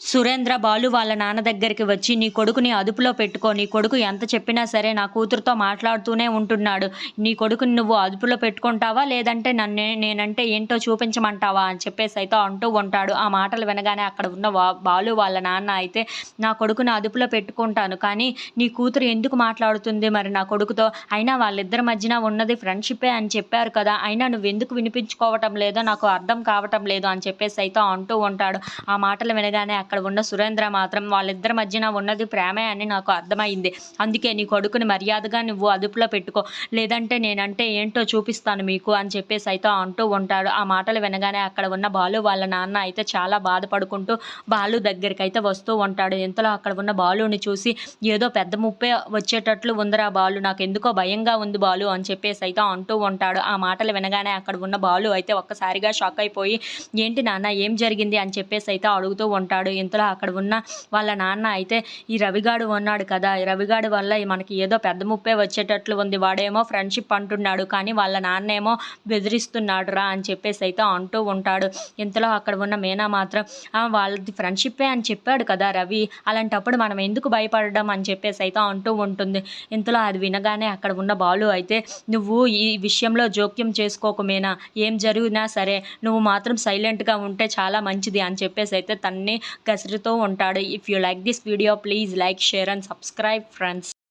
సురేంద్ర బాలు వాళ్ళ నాన్న దగ్గరికి వచ్చి, "నీ కొడుకుని అదుపులో పెట్టుకో. నీ కొడుకు ఎంత చెప్పినా సరే నా కూతురుతో మాట్లాడుతూనే ఉంటున్నాడు. నీ కొడుకుని నువ్వు అదుపులో పెట్టుకుంటావా? లేదంటే నేనంటే ఏంటో చూపించమంటావా?" అని చెప్పేసైతే అంటూ ఉంటాడు. ఆ మాటలు వినగానే అక్కడ ఉన్న బాలు వాళ్ళ నాన్న అయితే, "నా కొడుకుని అదుపులో పెట్టుకుంటాను. కానీ నీ కూతురు ఎందుకు మాట్లాడుతుంది మరి నా కొడుకుతో? అయినా వాళ్ళిద్దరి మధ్యన ఉన్నది ఫ్రెండ్‌షిప్పే అని చెప్పారు కదా! అయినా నువ్వెందుకు వినిపించుకోవటం లేదో నాకు అర్థం కావటం లేదు" అని చెప్పేసైతే అంటూ ఉంటాడు. ఆ మాటలు వినగానే అక్కడ ఉన్న సురేంద్ర మాత్రం, "వాళ్ళిద్దరి మధ్యన ఉన్నది ప్రేమే అని నాకు అర్థమైంది. అందుకే నీ కొడుకుని మర్యాదగా నువ్వు అదుపులో పెట్టుకో. లేదంటే నేనంటే ఏంటో చూపిస్తాను మీకు" అని చెప్పేసైతే అంటూ ఉంటాడు. ఆ మాటలు వినగానే అక్కడ ఉన్న బాలు వాళ్ళ నాన్న అయితే చాలా బాధపడుకుంటూ బాలు దగ్గరికైతే వస్తూ ఉంటాడు. ఇంతలో అక్కడ ఉన్న బాలుని చూసి, "ఏదో పెద్ద ముప్పే వచ్చేటట్లు ఉందిరా బాలు. నాకెందుకో భయంగా ఉంది బాలు" అని చెప్పేసైతే అంటూ ఉంటాడు. ఆ మాటలు వినగానే అక్కడ ఉన్న బాలు అయితే ఒక్కసారిగా షాక్ అయిపోయి, "ఏంటి నాన్న ఏం జరిగింది?" అని చెప్పేసైతే అడుగుతూ ఉంటాడు. ఇంతలో అక్కడ ఉన్న వాళ్ళ నాన్న అయితే, "ఈ రవిగాడు ఉన్నాడు కదా! ఈ రవిగాడి వల్ల మనకి ఏదో పెద్ద ముప్పే వచ్చేటట్లు ఉంది. వాడేమో ఫ్రెండ్‌షిప్ అంటున్నాడు. కానీ వాళ్ళ నాన్నేమో బెదిరిస్తున్నాడురా" అని చెప్పేసైతే అంటూ ఉంటాడు. ఇంతలో అక్కడ ఉన్న మీనా మాత్రం, వాళ్ళది ఫ్రెండ్‌షిప్పే అని చెప్పాడు కదా రవి. అలాంటప్పుడు మనం ఎందుకు భయపడడం" అని చెప్పేసైతే అంటూ ఉంటుంది. ఇంతలో అది వినగానే అక్కడ ఉన్న బాలు అయితే, "నువ్వు ఈ విషయంలో జోక్యం చేసుకోకు మీనా. ఏం జరిగినా సరే నువ్వు మాత్రం సైలెంట్‌గా ఉంటే చాలా మంచిది" అని చెప్పేసైతే తనని కసురుతూ ఉంటాడు. If you like this video please like, share and subscribe friends.